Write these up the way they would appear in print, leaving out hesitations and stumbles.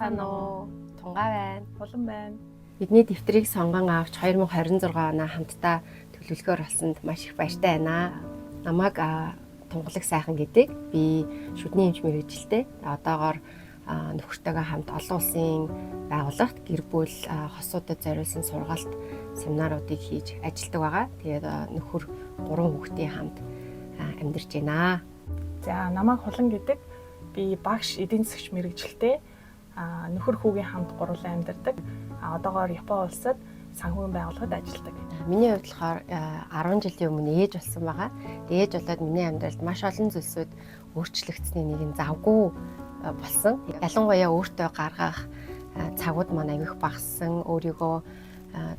Сайн уу? Тунгаа байна. Улан байна. Бидний дэвтрийг сонгон авч 2026 оноо хамтдаа төлөвлөгөөр олсонд маш их баяртай байна. Намайг Тунгалаг сайхан гэдэг. Би шүдний эмч мэргэжилтэй. Одоогоор нөхөртөөгөө хамт олон улсын байгууллагт гэр бүл хосуудад зориулсан сургаалт семинаруудыг хийж ажилладаг байгаа. Тэгээд нөхөр 3 хүүхдийн хамт амьдарч байна. За намайг Хулан гэдэг. Би багш эдийн засагч мэргэжилтэй. Нөхөр хүүгийн хамт гурлан амьдардаг. Одоогоор Япон улсад санхүүгийн байгууллагад ажилладаг. Миний хувьд болохоор 10 жилийн өмнө ээж болсон байгаа. Ээж болоод миний амьдралд маш олон зүйлсүүд өөрчлөгдсөний нэг нь завгүй болсон. Ялангуяа өөртөө гаргах цагууд маань аяг их багассан. Өөрийгөө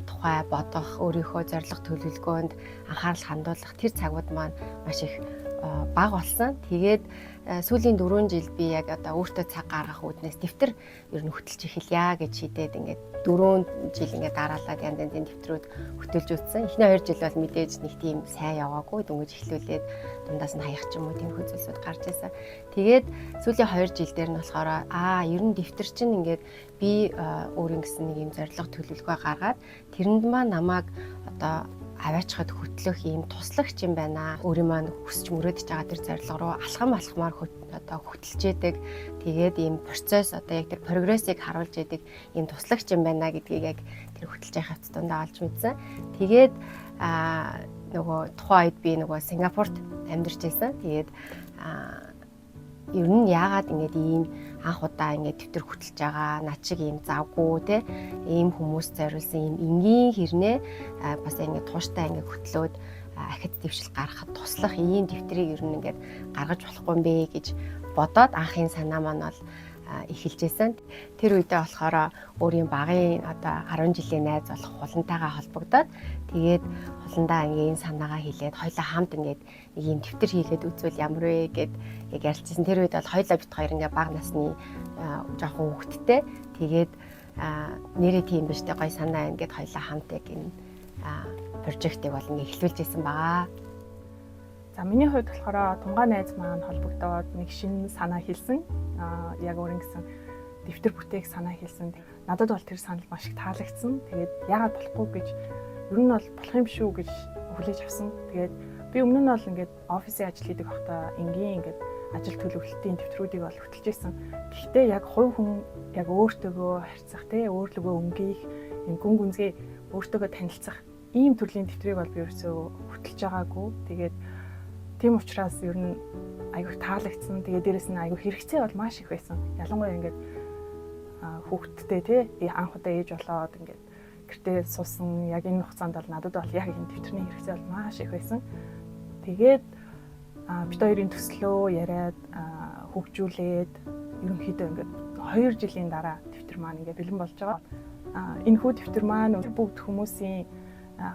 тухай бодох, өөрийнхөө зорилго төлөвлөгөөнд анхаарал хандуулах тэр цагууд маань маш их бага болсон. Тэгээд сүүлийн 4 жил би яг одоо өөртөө цаг гаргах үүднээс дэвтэр ер нь хөтөлж эхэлье гэж шийдээд ингээд 4 жил ингээд дараалаад янз янзын дэвтрүүд хөтөлж үзсэн. Эхний 2 жил бол мэдээж нэг тийм сайн яваагүй. Дөнгөж эхлүүлээд дундаас нь хаях ч юм уу тийм хөдөлсөд гарч ирсэн. Тэгээд сүүлийн 2 жил дээр нь болохоор ер нь дэвтэр чинь ингээд би өөрийн гэсэн нэг юм зорилго төлөвлөгөө гаргаад тэрэнд маань намайг одоо аваачхад хөтлөх юм туслагч юм байна. Өөрийн маань хүсч мөрөөдөж байгаа тэр зорилго руу алхамаар одоо хөтлж яадаг. Тэгээд ийм процесс одоо яг тэр прогрессыг харуулж яадаг ийм туслагч юм байна гэдгийг яг тэр хөтлж явах хэвцэндээ олж мэдсэн. Тэгээд нөгөө тухайн үед би нөгөө Сингапурт амьдарч байсан. Тэгээд ер нь яагаад ингэж ийм анх удаа ингэж дэвтэр хөтлж байгаа над шиг ийм завгүй те ийм хүмүүс зориулсан ийм энгийн хэрнээ бас ингэж тууштай ингэж хөтлөөд ахид дэвшил гаргахад туслах ийм дэвтрийг ер нь ингэж гаргаж болохгүй юм бэ гэж бодоод анхын санаа маань бол эхэлжсэн. Тэр үедээ болохоор өөрийн багын одоо 10 жилийн найз болох Хулантайгаа холбогдоод тэгээд Хуландаа ингээ энэ санаагаа хэлээд хоёлаа хамт ингээд нэг юм дэвтэр хийгээд үзвэл ямар вэ гэд яг ярилцсан. Тэр үед бол хоёлаа бит хоёр ингээ бага насны жоохон хүүхэдтэй. Тэгээд нэрээ тийм биш тэ гоё санаа ингээд хоёлаа хамт яг энэ прожектыг бол ингээ эхлүүлжсэн байгаа. За миний хувьд болохоор тунгаа найз маань холбогдоод нэг шинэ санаа хэлсэн. Яг өөрийн гэсэн дэвтэр бүтээх санаа хэлсэн. Надад бол тэр санал маш их таалагдсан. Тэгээд яагаад болохгүй гэж ер нь бол болох юм шүү гэж хүлээж авсан. Тэгээд би өмнө нь бол ингээд офисын ажил хийдэг байхдаа энгийн ингээд ажил төлөвлөлтийн дэвтрүүдийг бол хөтлж ирсэн. Гэхдээ яг хувь хүн яг өөртөөгөө харьцах те өөрлөгөө өнгөөх юм гүн гүнзгий өөртөөгөө танилцах ийм төрлийн дэвтрийг бол би ерөөсөө хөтлж байгаагүй. Тэгээд тийм учраас ер нь айгүй таалагдсан. Тэгээд дээрэс нь айгүй хэрэгцээ бол маш их байсан. Ялангуяа ингээд хүүхдтэй тий анх удаа ээж болоод ингээд гэртээ суусан яг энэ хугацаанд бол надад бол яг энэ дэвтэрний хэрэгцээ бол маш их байсан. Тэгээд бид хоёрын төслөө яриад хөгжүүлээд ерөнхийдөө ингээд 2 жилийн дараа дэвтэр маань ингээд бэлэн болж байгаа. Энэ хүү дэвтэр маань бүгд хүмүүсийн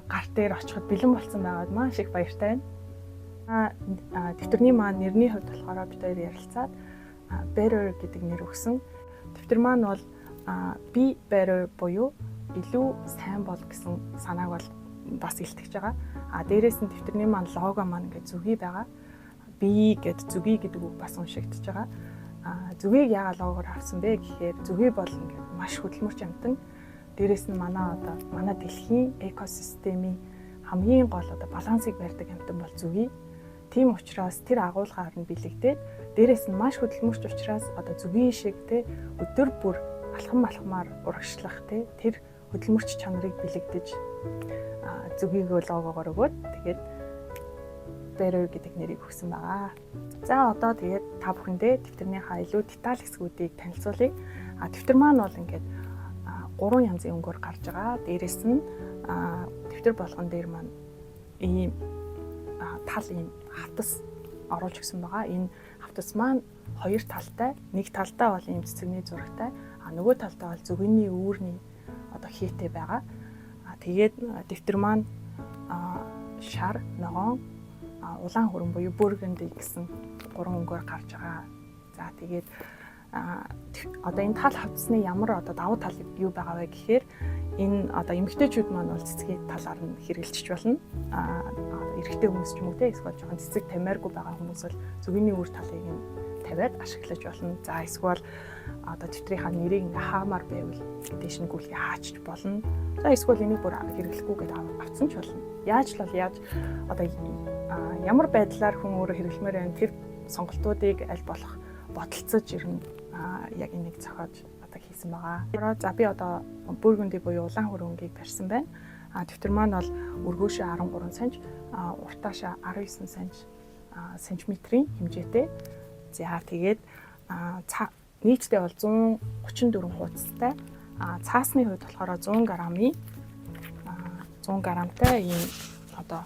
гар дээр очиход бэлэн болсон байгаад маш их баяртай байна. Дэвтэрний маань нэрний хувьд болохоор бид хоёр ярилцаад Better гэдэг нэр өгсөн. Дэвтэр маань бол be better буюу илүү сайн бол гэсэн санааг бол бас илтгэж байгаа. Дээрээс нь дэвтэрний маань лого маань ингээд зүгий байгаа. Be гэд зүгий гэдэг үг бас уншигдж байгаа. Зүгийг яагаад логоор авсан бэ гэхээр зүгий бол ингээд маш хөдөлмөрч амтан. Дээрээс нь манай дэлхийн экосистемийн хамгийн гол балансыг барьдаг амтан бол зүгий. Тийм учраас тэр агуулгаар нь бэлэгдээд дээрээс нь маш хөдөлмөрч учраас зүгийн шиг те өдөр бүр алхамаар урагшлах те тэр хөдөлмөрч чанарыг бэлэгдэж зүгийг логогоор өгөөд тэгээд Better гэдэг нэрийг өгсөн байгаа. За одоо тэгээд та бүхэндээ дэвтэрнийхаа илүү деталь хэсгүүдийг танилцуулъя. Дэвтэр маань бол ингээд 3 янзын өнгөөр гарч байгаа. Дээрээс нь дэвтэр болгон дээр маань ийм тал ийм хавтас оруулж өгсөн байгаа. Энэ хавтас маань 2 талтай. Нэг талдаа бол ийм цэцэгний зурагтай. Нөгөө талдаа бол зүгэний үүрний хийтэй байгаа. Тэгээд дэвтэр маань шар, ногоон, улаан хүрэн буюу burgundy гэсэн 3 өнгөөр гарч байгаа. За тэгээд энэ тал хавцсны ямар давуу тал юу байгаа вэ гэхээр энэ эмэгтэйчүүд маань бол цэцгийн талаар нь хэрэгжилж болно. Эрэгтэй хүмүүс ч юм уу те эсвэл жоохон цэцэг тамиаргүй байгаа хүмүүс бол зүгэний үр талыг нь тавиад ашиглаж болно. За эсвэл одоо дэвтрийнхаа нэрийг ингээ хаамаар байвал дээш нь гүйлгээ хаачч болно. За эсвэл энийг бүр хэрэглэхгүй гэдэг авцсан ч болно. Яаж л бол яаж одоо ямар байдлаар хүн өөрөө хэрэглэмээр байна тэр сонголтуудыг аль болох бодолцож ирнэ яг энийг зохиож одоо хийсэн байгаа. За би одоо Бургунди буюу улаан хөрөнгийг барьсан байна. Дэвтэр маань бол өргөөшөө 13 см, уртаашаа 19 см-ийн хэмжээтэй. За тэгээд нийтдээ бол 134 хуудастай. Цаасны хувьд болохоор 100 грамтай ийм одоо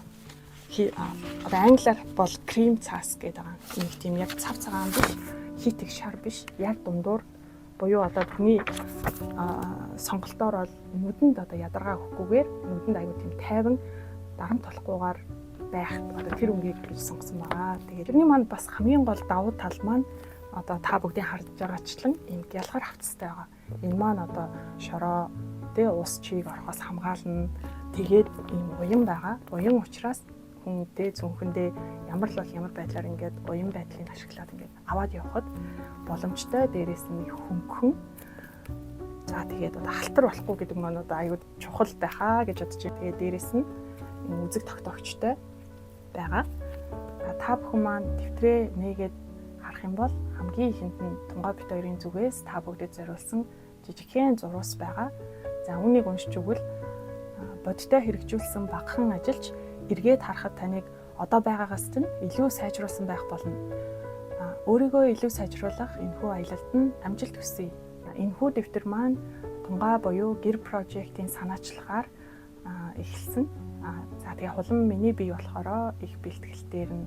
англиар бол крем цаас гэдэг байгаа. Нэг тийм яг цав цагаан биш, хит их шар биш, яг дундуур буюу одоо хүний сонголтоор бол нүдэнд одоо ядаргаа өгөхгүйгээр нүдэнд аягүй тийм тайван дарамт болохгүйгээр байх одоо тэр үнгийг гэж сонгосон байгаа. Тэгээд тэрний маань бас хамгийн гол давуу тал маань одоо та бүгдийн харж байгаачлан ийм гялгар хавцастай байгаа. Энэ маань одоо шороо ус чийг орохоос хамгаална. Тэгээд ийм уян байгаа. Уян учраас хүндээ зөвхөндөө ямар л бол ямар байдлаар ингээд уян байдлыг ашиглаад ингээд аваад явхад боломжтой. Дээрээс нь хөнгөн. За тэгээд одоо халтар болохгүй гэдэг маань одоо аюул чухал байхаа гэж бодож байна. Тэгээд дээрээс нь энэ үзэг тогтоогчтой байгаа. Та бүхэн маань дэвтрээ нээгээд харах юм бол хамгийн ихэнд нь Тунгаа бит хоёрын зүгээс та бүгдэд зориулсан жижигхэн зурус байгаа. За үүнийг уншиж өгвөл бодиттой хэрэгжүүлсэн багахан ажилч эргээд харахад таныг одоо байгаагаас нь илүү сайжруулсан байх болно. Өөрийгөө илүү сайжруулах энэхүү аялалд нь амжилт хүсье. Энэхүү дэвтэр маань Тунгаа буюу гэр прожектын санаачлагаар эхэлсэн. За тэгээ хулан миний бие болохоор их бэлтгэлтээр нь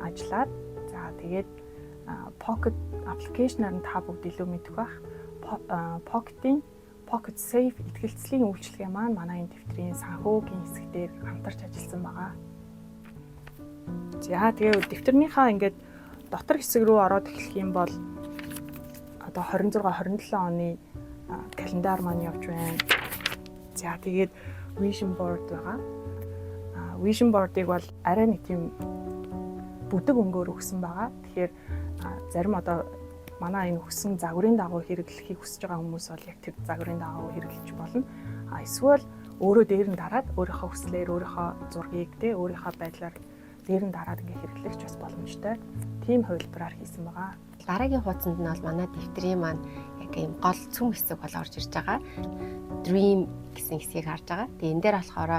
ажиллаад за тэгээд Pocket аппликейшнаар нь та бүгд илүү мэдэх бах. Pocket Safe итгэлцлийн үйлчилгээ маань манай энэ дэвтрийн санхүүгийн хэсгээр хамтарч ажилласан байгаа. За тэгээ дэвтрийнхаа ингээд дотор хэсэг рүү ороод эхлэх юм бол одоо 26-27 оны календар маань явж байна. За тэгээд vision board байгаа. Vision board-ыг бол арай нэг тийм бүдэг өнгөөр өгсөн байгаа. Тэгэхээр зарим одоо манай энэ өгсөн загварын дагуу хэрэглэхийг хүсэж байгаа хүмүүс бол яг тэр загварын дагуу хэрэглэж болно. Эсвэл өөрөө дээр нь дараад өөрийнхөө хүслээр өөрийнхөө зургийг өөрийнхөө байдлаар дээр нь дараад ингээ хэрэглэх ч бас боломжтой. Тийм хувилбараар хийсэн байгаа. Дараагийн хуудсанд нь бол манай дэвтрийн маань яг ийм гол цөм хэсэг бол орж ирж байгаа. Dream гэсэн хэсгийг харж байгаа. Тэгээ энэ дээр болохоор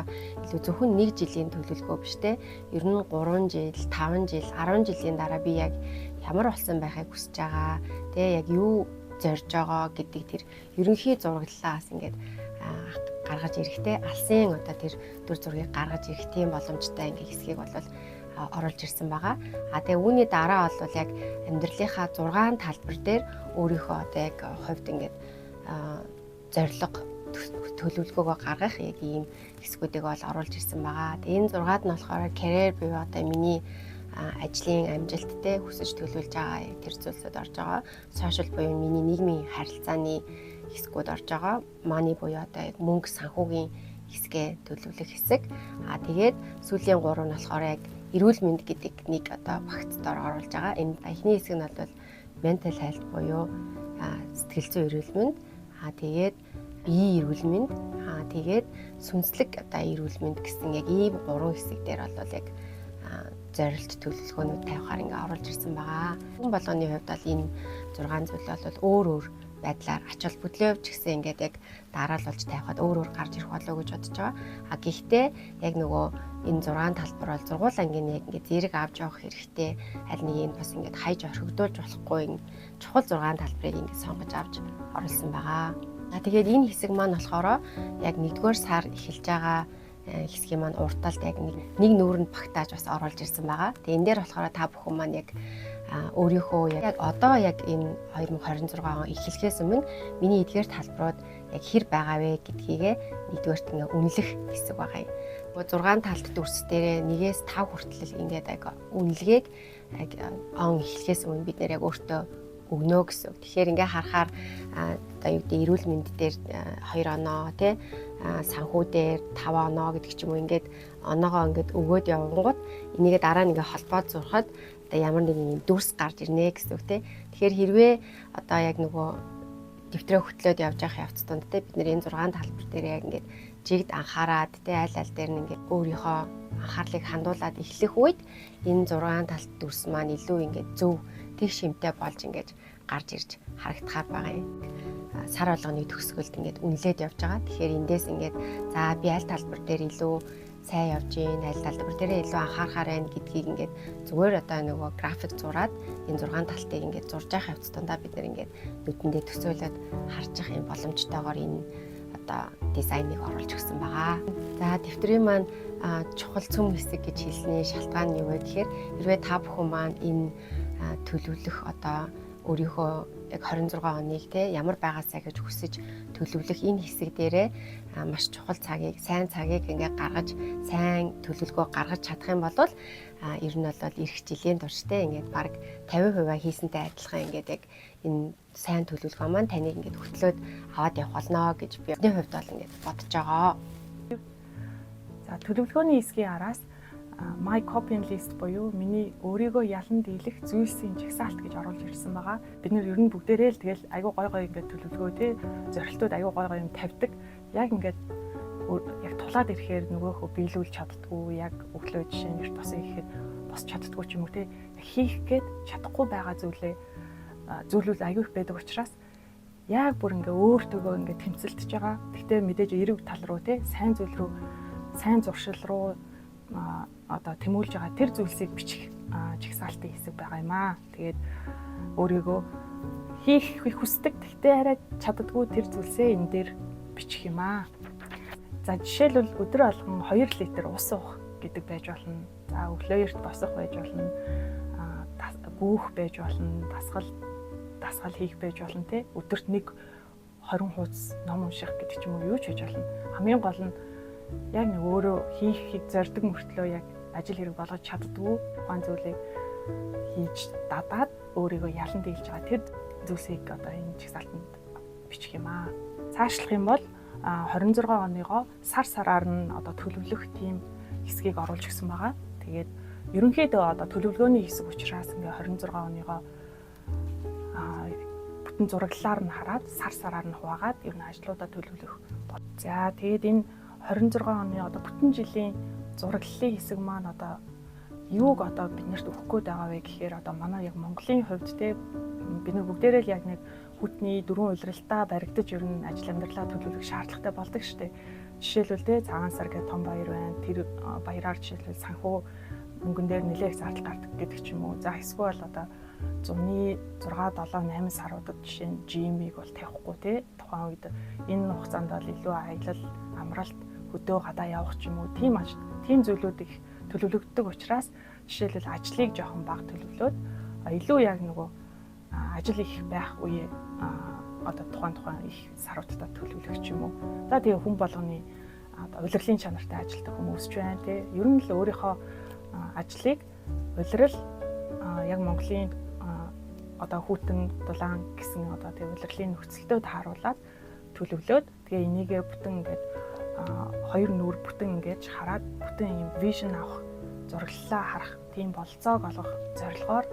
илүү зөвхөн 1 жилийн төлөвлөгөө биш те. Ер нь 3 жил, 5 жил, 10 жилийн дараа би яг ямар болсон байхыг хүсэж байгаа. Тэгээ яг юу зорж байгаа гэдэг тэр ерөнхий зураглалаас ингээд гаргаж ирэхтэй алсын одоо тэр дүр зургийг гаргаж ирэх тийм боломжтой ингээ хэсгийг бол оруулж ирсэн байгаа. Тэгээ үүний дараа бол яг амьдралынхаа 6 талбар дээр өөрийнхөө одоо яг хувьд ингээд зорилго төлөвлөгөөгөө гаргах яг ийм хэсгүүдийг бол оруулж ирсэн байгаа. Тэгээ энэ 6-ад нь болохоор career буюу одоо миний ажлын амжилттай хүсэж төлөвлөж байгаа тэр зүйлсүүд орж байгаа. Social буюу миний нийгмийн харилцааны хэсгүүд орж байгаа. Money буюу одоо яг мөнгө санхүүгийн хэсгээ төлөвлөх хэсэг. Тэгээд сүүлийн 3 нь болохоор яг эрүүл мэнд гэдэг нэг одоо багцдоор оруулж байгаа. Энэ эхний хэсэг нь бол mental health буюу сэтгэл зүйн эрүүл мэнд. Тэгээд биеийн эрүүл мэнд. Тэгээд сүнслэг одоо эрүүл мэнд гэсэн яг ийм 3 хэсэг дээр бол яг зорилт төлөвлөгөөнүүд тавихаар ингээ оруулж ирсэн байгаа. Хүн болгоны хувьд бол энэ 6 зүйл бол өөр байдлаар ач холбогдлын хувьд ч гэсэн ингээд яг дараалуулж тавихад өөр гарч ирэх болов уу гэж бодож байгаа. Гэхдээ яг нөгөө энэ 6 талбар бол сургууль ангийн яг ингээд зэрэг авч явах хэрэгтэй. Аль нэг нь бас ингээд хайж орхигдуулж болохгүй чухал 6 талбарыг ингээд сонгож авч оруулсан байгаа. Тэгээд энэ хэсэг маань болохоор яг 1-р сар эхэлж байгаа хэсгийн маань урталт яг нэг нүүрэнд багтааж бас оруулж ирсэн байгаа. Тэгээ энэ дээр болохоор та бүхэн маань яг өөрийнхөө яг одоо яг энэ 2026 он эхлэхээс өмнө миний эдгээр талбарууд яг хэр байгаа вэ гэдгийгээ нэгдүгээрт ингээ үнэлэх хэсэг байгаа юм. 6 талт дүрс дээрээ 1-ээс 5 хүртэл ингээд яг үнэлгээг яг он эхлэхээс өмнө бид нэр яг өөртөө өгнө гэсэн. Тэгэхээр ингээ харахаар одоо юу гэдэг эрүүл мэнд дээр 2 оноо тий санхүү дээр 5 оноо гэдэг ч юм уу ингээд оноогоо ингээд өгөөд явангууд энийгээ дараа нь ингээ холбоод зурхад одоо ямар нэгэн юм дүрс гарч ирнэ гэсэн үг те. Тэгэхээр хэрвээ одоо яг нөгөө дэвтрээ хөтлөөд явж явах явц донд те бид нэр энэ 6 талбар дээр яг ингээд жигд анхаарад те аль дээр нь ингээд өөрийнхөө анхаарлыг хандуулад эхлэх үед энэ 6 талт дүрс маань илүү ингээд зөв тэг шимтэй болж ингээд гарч ирж харагдахаар байгаа юм. Сар болгоны төгсгөлд ингээд үнэлээд явж байгаа. Тэгэхээр эндээс ингээд за би аль талбар дээр илүү сайн явж гин, аль талбар дээр илүү анхаарахаар байна гэдгийг ингээд зүгээр одоо нөгөө график зураад энэ 6 талтыг ингээд зурж явах явц дондаа бид нэр ингээд нүдэндээ төсөөлөд харж явах юм боломжтойгоор энэ одоо дизайныг оруулж өгсөн байгаа. За дэвтрийн маань чухал цөм хэсэг гэж хэлсний шалтгаан нь юу вэ гэхээр хэрвээ та бүхэн маань энэ төлөвлөх одоо өөрийнхөө яг 26 оныг те ямар байгаасаа гэж хүсэж төлөвлөх энэ хэсэг дээрээ маш чухал цагийг, сайн цагийг ингээд гаргаж, сайн төлөвлөгөө гаргаж чадах юм бол ер нь бол эх жилийн турш те ингээд баг 50% хийсэнтэй адилхан ингээд яг энэ сайн төлөвлөгөө маань таныг ингээд хөтлөөд аваад явах болно гэж би бидний хувьд бол ингээд бодож байгаа. За төлөвлөгөөний хэсгийн араас my copying list буюу миний өөрийгөө ялан дийлэх зүйлсийн жагсаалт гэж оруулж ирсэн байгаа. Бид нэр ер нь бүгдээрээ л тэгэл айгүй гой гой ингээд төлөвлөгөө те зорилтууд айгүй гой гой юм тавьдаг. Яг ингээд яг тулаад ирэхээр нөгөөхөө биелүүлж чаддгүй, яг өглөө жишээ нь эрт босоо ирэхэд босч чаддгүй ч юм уу те хийх гээд чадахгүй байгаа зүйлүүд айгүй их байдаг учраас яг бүр ингээ өөртөөгөө ингээ тэмцэлтэж байгаа. Гэхдээ мэдээж эрэг тал руу те сайн зүйл рүү, сайн зуршил руу одоо тэмүүлж байгаа тэр зүйлсийг бичих жагсаалтын хэсэг байгаа юм аа. Тэгээд өөрийгөө хийх хүсдэг гэхдээ арай чаддаггүй тэр зүйлсээ энэ дээр бичих юм аа. За жишээлбэл өдөр болгон 2 литр ус уух гэдэг байж болно. За өглөө эрт босох байж болно. Гүүх байж болно. Дасгал хийх байж болно те. Өдөрт 20 хуудас ном унших гэдэг ч юм уу юу ч байж болно. Хамгийн гол нь яг нэг өөрөө хийхийг зорддог мөртлөө яг ажил хэрэг болгож чаддгүй тухайн зүйлийг хийж дадаад өөрийгөө ялан дийлж байгаа тэр зүйлсийг одоо энэ жагсаалтанд бичих юм аа. Цаашлах юм бол 26 оныгоо сар сараар нь одоо төлөвлөх тийм хэсгийг оруулж өгсөн байгаа. Тэгээд ерөнхийдөө одоо төлөвлөгөөний хэсэг учраас ингээ 26 оныгоо бүтэн зураглалаар нь хараад сар сараар нь хуваагаад ер нь ажлуудаа төлөвлөх. За тэгээд энэ 26 оны одоо бүтэн жилийн зураглалын хэсэг маань одоо юуг одоо биднэрт өгөх гээд байгаа вэ гэхээр одоо манай яг Монголын хувьд те бид нар бүгдээрээ л яг нэг хүтний дөрвөн улиралтаа баригдаж ер нь ажил амьдралаа төлөвлөх шаардлагатай болдог шүү дээ. Жишээлбэл те цагаан сар гэх том баяр байна. Тэр баяраар жишээлбэл санхүү мөнгөн дээр нэлээх зардал гардаг гэдэг ч юм уу. За эсвэл одоо зуны 6, 7, 8 саруудад жишээ нь жимийг бол тавихгүй те тухайн үед энэ хугацаанд бол илүү аялал, амралт, хөдөө гадаа явах ч юм уу тийм зүйлүүд их төлөвлөгддөг учраас жишээлбэл ажлыг жоохон бага төлөвлөөд илүү яг нөгөө ажил их байх үе одоо тухайн их саруудад төлөвлөх ч юм уу. За тэгээ хүн болгоны одоо улирлын чанартай ажилладаг хүмүүс ч байна те. Ер нь л өөрийнхөө ажлыг улирал яг Монголын одоо хүйтэн дулаан гэсэн одоо тэгээ улирлын нөхцөлтөд харуулад төлөвлөөд тэгээ энийгээ бүтэн ингээд хоёр нүур бүтэн ингэж хараад бүтэн юм вижн авах, зураглалаа харах, тийм болцоог олгох зорилгоор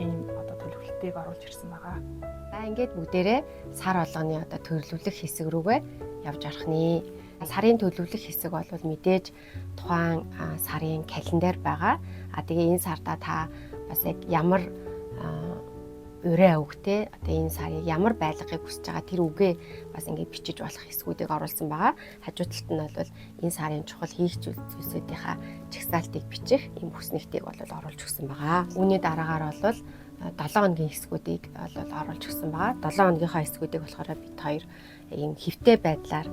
ийм одоо төлөвлөлтийг оруулж ирсэн байгаа. За ингээд бүгдээрээ сар болгоны одоо төлөвлөх хэсэг рүүгээ явж орох нэ. Сарын төлөвлөх хэсэг бол мэдээж тухайн сарын календар байгаа. Тэгээ энэ сарда та бас яг ямар өрөө үгтэй одоо энэ сарыг ямар байлгахыг хүсэж байгаа тэр үгээ бас ингээд бичиж болох хэсгүүдийг оруулсан байгаа. Хажуу талд нь бол энэ сарын чухал хийх зүйлсүүдийнхаа жагсаалтыг бичих ийм хүснэгтийг бол оруулж өгсөн байгаа. Үүний дараагаар бол 7 хоногийн хэсгүүдийг бол оруулж өгсөн байгаа. 7 хоногийнхаа хэсгүүдийг болохоор бид хоёр ийм хэвтэй байдлаар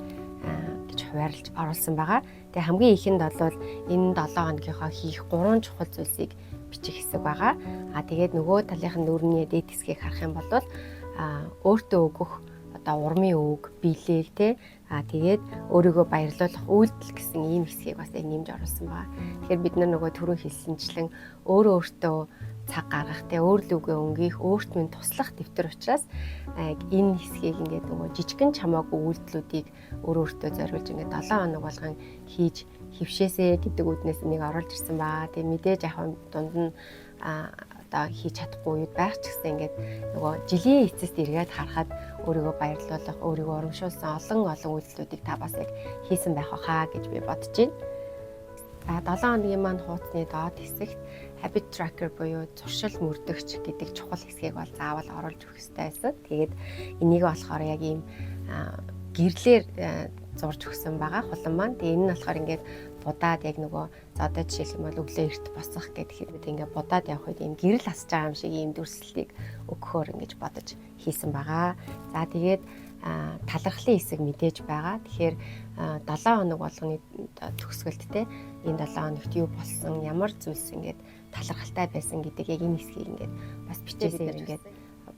гэж хуваарлаж оруулсан байгаа. Тэгээ хамгийн ихэнд бол энэ 7 хоногийнхоо хийх 3 чухал зүйлсийг бичих хэсэг байгаа. Тэгээд нөгөө талынхын нүүрний дээд хэсгийг харах юм бол өөртөө өгөх одоо урмын үг, биелэл те тэгээд өөрийгөө баярлуулах үйлдэл гэсэн ийм хэсгийг бас нэмж оруулсан байгаа. Тэгэхээр бид нөгөө түрүү хэлсэнчлэн өөртөө цаг гаргах те өөрлөгөө өнгөх, өөрт минь туслах дэвтэр учраас энэ хэсгийг ингээд нөгөө жижигэн чамаагүй үйлдэлүүдийг өөртөө зориулж ингээд 7 хоног болгон хийж хөвшээсэ гэдэг үднээс энийг оруулж ирсэн баа. Тэгээ мэдээж яг дунд нь одоо хийж чадахгүй үед байх ч гэсэн ингээд нөгөө жилийн эцэст эргээд харахад өөрийгөө баярлуулах, өөрийгөө урамшуулсан олон үйлдэлүүдийг та бас яг хийсэн байх хаа гэж би бодож байна. За 7 хоногийн маань хуудасны доод хэсэгт habit tracker буюу зуршил мөрдөгч гэдэг чухал хэсгийг бол заавал оруулж өгөх хэрэгтэй байсан. Тэгээд энийг болохоор яг ийм гэрлэр зурж өгсөн байгаа хулан маань. Тэгээ энэ нь болохоор ингээд будаад яг нөгөө за одоо жишээлх юм бол өглөө эрт босох гэдэг хэрэг ингээд будаад явах үед ийм гэрэл асж байгаа юм шиг ийм дүрслэлийг өгөхөөр ингэж бодож хийсэн байгаа. За тэгээд талархлын хэсэг мэдээж байгаа. Тэгэхээр 7 хоног болгоны төгсгөлд те энэ 7 хоногт юу болсон, ямар зүйлс ингээд талархалтай байсан гэдэг яг энэ хэсгийг ингээд бас бичээсээр ингээд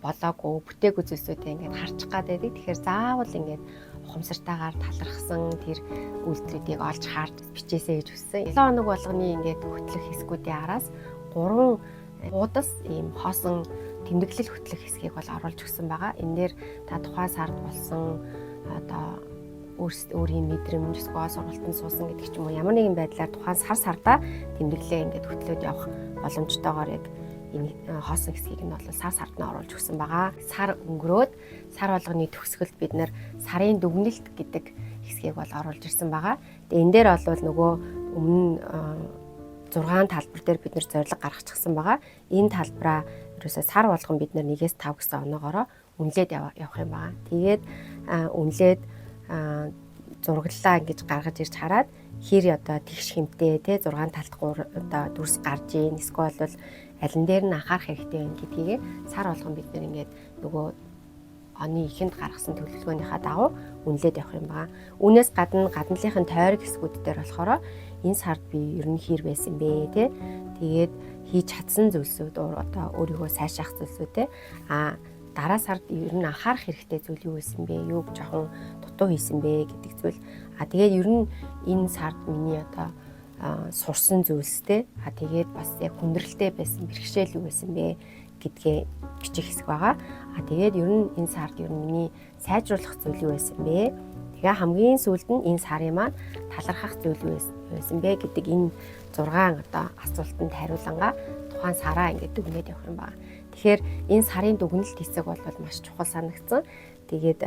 болоогүй бүтээгүй зүйлсүүдээ ингээд харчих гад байдаг. Тэгэхээр заавал ингээд ухамсартайгаар талархсан тэр үйлдэлүүдийг олж харж бичээсэй гэж хүссэн. 7 хоног болгоны ингээд хөтлөх хэсгүүдийн араас 3 хуудас ийм хоосон тэмдэглэл хөтлөх хэсгийг бол оруулж өгсөн байгаа. Энэ дээр та тухайн сард болсон одоо өөрийн мэдрэмж, эсвэл сургалтанд суусан гэдэг ч юм уу ямар нэгэн байдлаар тухайн сардаа тэмдэглээ ингээд хөтлөөд явах боломжтойгоор яг энэ хоосон хэсгийг нь бол сард нь оруулж өгсөн байгаа. Сар өнгөрөөд сар болгоны төгсгөлд бид нэр сарын дүгнэлт гэдэг хэсгийг бол оруулж ирсэн байгаа. Тэгээ энэ дээр бол нөгөө өмнө 6 талбар дээр бид нэр зорилго гаргачихсан байгаа. Энэ талбараа ерөөсөө сар болгон бид нэр 1-5 гэсэн оноогоороо үнэлээд явах юм байгаа. Тэгээд үнэлээд зураглалаа ингэж гаргаж ирж хараад хэр одоо тэгш хэмтэй те 6 талт одоо дүрс гарж ийн эсвэл бол алин дээр нь анхаарах хэрэгтэй юм гэдгийг сар болгон бид нэр ингээд нөгөө оны ихэнд гаргасан төлөвлөгөөнийхаа дагуу үнэлээд явах юм байна. Үүнээс гадна гадналынхын тойрог хэсгүүд дээр болохоор энэ сард би ер нь хэр байсан бэ те. Тэгээд хийж чадсан зүйлсүүд одоо өөрийгөө сайшаах зүйлсүүд те. Дараа сард ер нь анхаарах хэрэгтэй зүйл юу байсан бэ? Юу жоохон дутуу хийсэн бэ гэдэг зүйл. Тэгээд ер нь энэ сард миний одоо сурсан зүйлстэй. Тэгээд бас яг хүндрэлтэй байсан бэрхшээл юу байсан бэ гэдгээ бичих хэсэг байгаа. Тэгээд ер нь энэ сард ер нь миний сайжруулах зүйл юу байсан бэ? Тэгээ хамгийн сүүлд нь энэ сарын маань талархах зүйл юу байсан бэ гэдэг энэ 6 одоо асуултанд хариулангаа тухайн сараа ингээд дүгнээд явах юм байна. Тэгэхээр энэ сарын дүгнэлт хэсэг бол маш чухал санагдсан. Тэгээд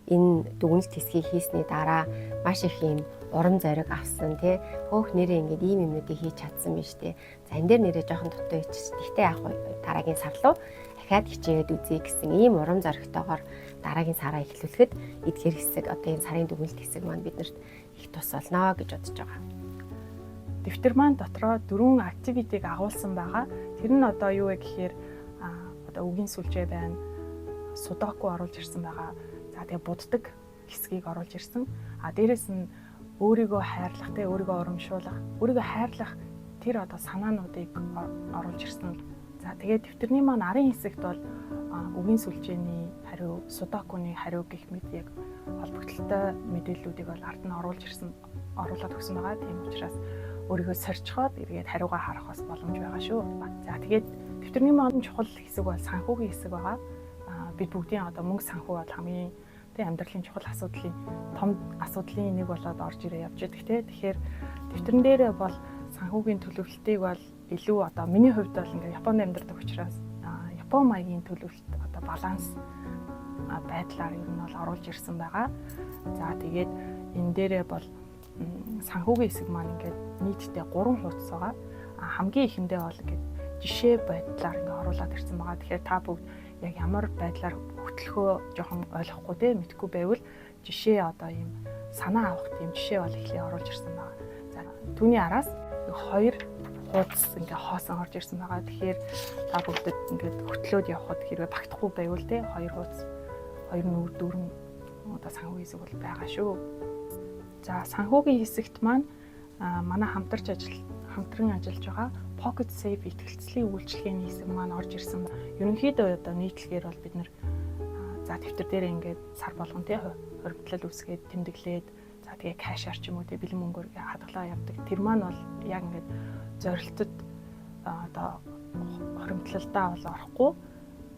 энэ дүгнэлт хэсгийг хийсний дараа маш их юм урам зориг авсан тий. Хөөх нэрээ ингээд ийм юмнуудыг хийж чадсан биз дээ. За энэ дээр нэрээ жоохон дутуу ичсэн. Гэхдээ яг дараагийн сар руу дахиад хичээгээд үзье гэсэн ийм урам зоригтойгоор дараагийн сараа эхлүүлэхэд эдгээр хэсэг одоо энэ сарын дүгнэлт хэсэг маань биднэрт их тус болно гэж бодож байгаа. Дэвтэр маань дотроо 4 активитиг агуулсан байгаа. Тэр нь одоо юу вэ гэхээр одоо үгийн сүлжээ байна. Судоку оруулж ирсэн байгаа. За тэгээ буддаг хэсгийг оруулж ирсэн. Дээрэс нь өөрийгөө хайрлах, тэ өөрийгөө урамшуулах, өөрийгөө хайрлах тэр одоо санаануудыг оруулж ирсэн. За тэгээд дэвтэрний маань арын хэсэгт бол үгийн сүлжээний хариу, судокуны хариу гэх мэт яг холбогдлолтой мэдээллүүдийг бол ард нь оруулж ирсэн, оруулаад өгсөн байгаа. Тийм учраас өөрийгөө сорьчхоод эргээд хариугаа харах бас боломж байгаа шүү. За тэгээд дэвтэрний маань чухал хэсэг бол санхүүгийн хэсэг байгаа. Бид бүгдийн одоо мөнгө санхүү бол хамгийн амьдралын чухал асуудлын том асуудлын нэг болоод орж ирээ явж байгаа те. Тэгэхээр дэвтэрэн дээр бол санхүүгийн төлөвлөлтийг бол илүү одоо миний хувьд бол ингээд Японд амьдардаг учраас Япон маягийн төлөвлөлт одоо баланс байдлаар ер нь бол оруулж ирсэн байгаа. За тэгээд энэ дээрээ бол санхүүгийн хэсэг маань ингээд нийтдээ 3 хуудас байгаа. Хамгийн ихэндээ бол ингээд жишээ байдлаар ингээд оруулаад ирсэн байгаа. Тэгэхээр та бүгд яг ямар байдлаар хөтлөхөө жоохон ойлгохгүй те мэдхгүй байвал жишээ одоо ийм санаа авах тийм жишээ бол эхлээ оруулж ирсэн байгаа. За түүний араас 2 хуудас ингээ хоосон орж ирсэн байгаа. Тэгэхээр та бүгдэд ингээд хөтлөөд явхад хэрвээ багтахгүй байвал те 2 хуудас 2 нүр 4 одоо санхүүгийн хэсэг бол байгаа шүү. За санхүүгийн хэсэгт маань манай хамтран ажиллаж байгаа Pocket Save итгэлцлийн үйлчилгээний хэсэг маань орж ирсэн. Ерөнхийдөө одоо нийтлэгээр бол бид нэр за дэвтэр дээр ингээд сар болгон тий хоригдлол үсгээд тэмдэглээд за тэгээ кашаар ч юм уу тий бэлэн мөнгөөр хадгалаа явдаг. Тэр маань бол яг ингээд зорилтод одоо хоригдлолдоо бол орохгүй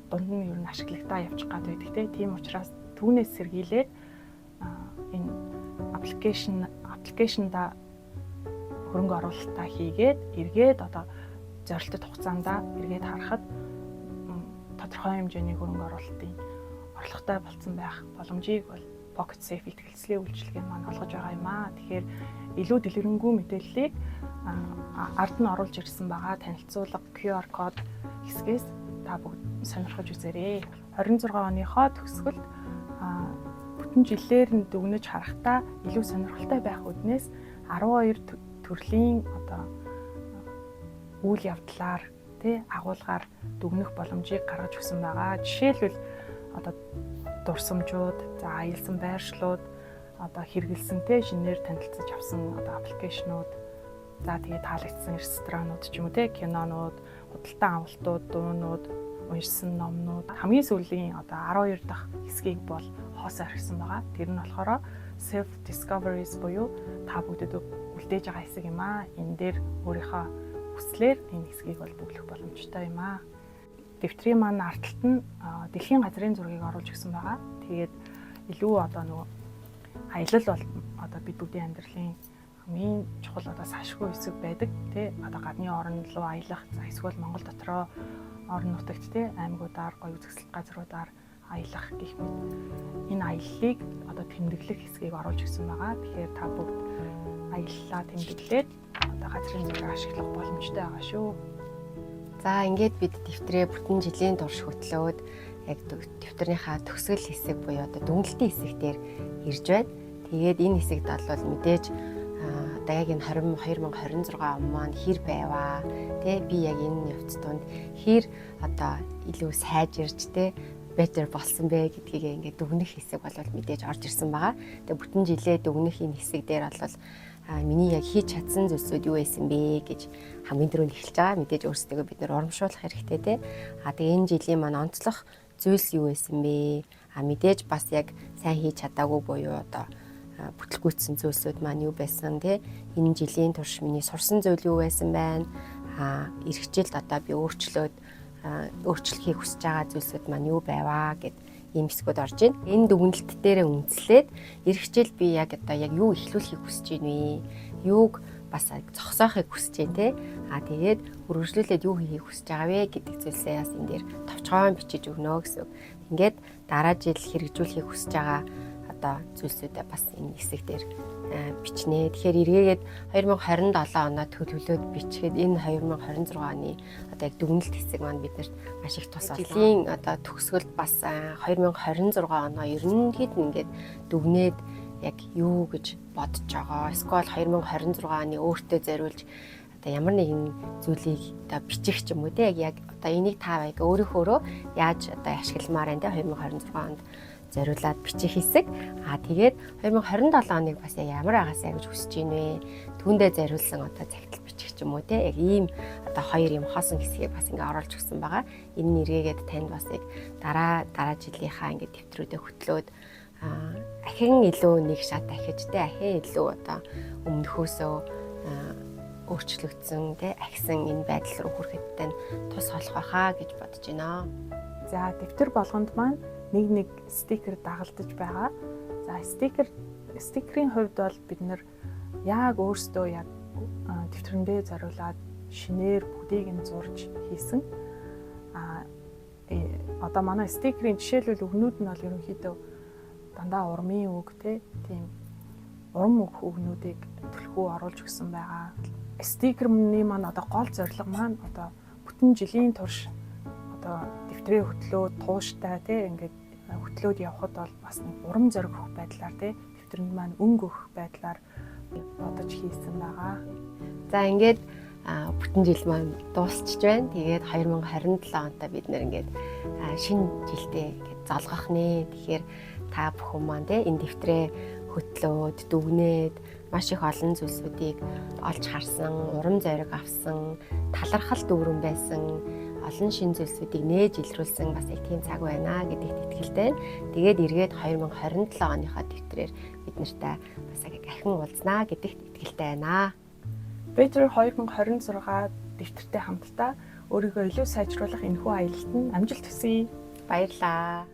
дунд нь ер нь ашиглагдаа явчих гад байдаг тий. Тийм учраас түүнээс сэргийлээд энэ аппликейшнда хөрөнгө оруулалтаа хийгээд эргээд одоо зорилттой хугацаанд эргээд харахад тодорхой хэмжээний хөрөнгө оруулалтын орлоготой болсон байх боломжийг бол Pocket Safe итгэлцлийн үйлчилгээ маань олгож байгаа юм аа. Тэгэхээр илүү дэлгэрэнгүй мэдээллийг ард нь оруулж ирсэн байгаа танилцуулга QR код хэсгээс та бүгд сонирхож үзээрэй. 26 оныхоо төгсгөлд бүтэн жилээр нь дүгнэж харахтаа илүү сонирхолтой байх үднээс 12 төрлийн одоо үйл явдлаар агуулгаар дүгнэх боломжийг гаргаж өгсөн байгаа. Жишээлбэл одоо дурсамжууд, аялсан байршлууд, одоо хэрэгэлсэн шинээр танилцаж авсан одоо аппликейшнууд, тэгээд таалагдсан ресторанууд ч юм уу кинонууд, худалдан авалтууд, дуунууд, уншсан номнууд хамгийн сүүлийн одоо 12 дахь хэсгийг бол хоосоо архисан байгаа. Тэр нь болохоор self discoveries буюу та бүгдэд үлдээж байгаа хэсэг юм аа. Энэ дээр өөрийнхөө хүслээр энэ хэсгийг бол бүглэх боломжтой юм аа. Дэвтрийн маань арталт нь дэлхийн газрын зургийг оруулж өгсөн байгаа. Тэгээд илүү одоо нөгөө аялал бол одоо бид бүгдийн амьдралын хамгийн чухал одоо сашгүй хэсэг байдаг тий. Одоо гадны орн руу аялах, эсвэл Монгол дотроо орон нутагт тий аймагуудаар гоё үзэсгэлэнт газруудаар аялах гэх мэт энэ аяллыг одоо тэмдэглэх хэсгийг оруулж өгсөн байгаа. Тэгэхээр та бүгд аяллаа тэмдэглээд одоо газрын зургийг ашиглах боломжтой байгаа шүү. За ингээд бид дэвтрээ бүтэн жилийн турш хөтлөөд яг дэвтрийнхаа төгсгөл хэсэг буюу одоо дүнэлтийн хэсэг дээр ирж байна. Тэгээд энэ хэсэгт бол мэдээж одоо яг энэ 2026 он маань хэр байваа тий би яг энэ явц донд хэр одоо илүү сайжирч тий better болсон бэ гэдгийг ингээд дүгнэх хэсэг бол мэдээж орж ирсэн байгаа. Тэгээд бүтэн жилээ дүгнэх энэ хэсэг дээр бол миний яг хийж чадсан зүйлсүүд юу байсан бэ гэж хамгийн түрүүнд эхэлж байгаа. Мэдээж өөрсдөө бид нэр урамшуулах хэрэгтэй тий. Тэгээ энэ жилийн маань онцлог зүйлс юу байсан бэ? Мэдээж бас яг сайн хийж чадаагүй буюу одоо бүтлгүүцсэн зүйлсүүд маань юу байсан тий. Энэ жилийн турш миний сурсан зүйл юу байсан байна? Ирэх жилд одоо би өөрчлөхийг хүсэж байгаа зүйлсүүд маань юу байваа гэд ийм хэсгүүд орж ийн. Энэ дүгнэлт дээрээ үндэслээд ирэх жил би яг одоо яг юу эхлүүлэхийг хүсэж байна вэ? Юуг бас зогсоохыг хүсэж байна те. Тэгээд үргэлжлүүлээд юу хийхийг хүсэж байгаа вэ гэдэг зүйлсээ бас энэ дээр товчхон бичиж өгнө гэсэн. Ингээд дараа жил хэрэгжүүлэхийг хүсэж байгаа одоо зүйлсүүдээ бас энэ хэсэг дээр бичнэ. Тэгэхээр эргээгээд 2027 оноо төлөвлөөд бичгээд энэ 2026 оны одоо яг дүгнэлт хэсэг маань биднэрт маш их тус жилийн одоо төгсгөлд бас 2026 оноо ерөнхийд нь ингээд дүгнээд яг юу гэж бодож байгаа. Эсвэл 2026 оны өөртөө зориулж одоо ямар нэгэн зүйлийг одоо бичих ч юм уу те яг одоо энийг та яг өөрийнхөө яаж одоо ашигламаар энэ 2026 онд зориулаад бичих хэсэг. Тэгээд 2027 оныг бас ямар агаасаа гэж хүсэж байна вэ? Түүндээ зориулсан одоо цагтл бичих ч юм уу те яг ийм одоо хоёр юм хоосон хэсгийг бас ингээ оруулж өгсөн байгаа. Энэ нэргээд танд бас яг дараа жилийнхаа ингээ дэвтрүүдэд хөтлөөд ахин илүү нэг шат ахиж те ахин илүү одоо өмнөхөөсөө өөрчлөгдсөн те ахисан энэ байдал руу хүрэхэд тань тус холох байхаа гэж бодож байна. За дэвтэр болгонд маань нэг стикер дагалдаж байгаа. За стикерийн хувьд бол бид нэр яг өөрсдөө яг дэвтэрэндээ зориулаад шинээр бүгдийг нь зурж хийсэн. Одоо манай стикерийн жишээлбэл өгнүүд нь бол ерөнхийдөө дандаа урмын үг тийм урам үг өгнүүдийг төлхөө оруулж өгсөн байгаа. Стикерний маань одоо гол зорилго маань одоо бүтэн жилийн турш одоо дэвтрээ хөтлөөд тууштай ингээд хөтлөөд явхад бол бас нэг урам зориг өгөх байдлаар дэвтэрэнд маань өнгө өгөх байдлаар бодож хийсэн байгаа. За ингээд бүтэн жил маань дуусчихж байна. Тэгээд 2027 онтой бид нэр ингээд шинэ жилдээ ингээд залгах нэ. Тэгэхээр та бүхэн маань энэ дэвтрээ хөтлөөд дүгнээд маш их олон зүйлсүүдийг олж харсан, урам зориг авсан, талархал дүүрэн байсан олон шин зүйлсүүдийг нээж илрүүлсэн бас их тийм цаг байна гэдэгт итгэлтэй. Тэгээд эргээд 2027 оныхоо дэвтрээр бид нартай бас яг ахин уулзнаа гэдэгт итгэлтэй байна. Better 2026 дэвтэртэй хамтдаа өөрийгөө илүү сайжруулах энэхүү аялалд нь амжилт хүсье. Баярлалаа.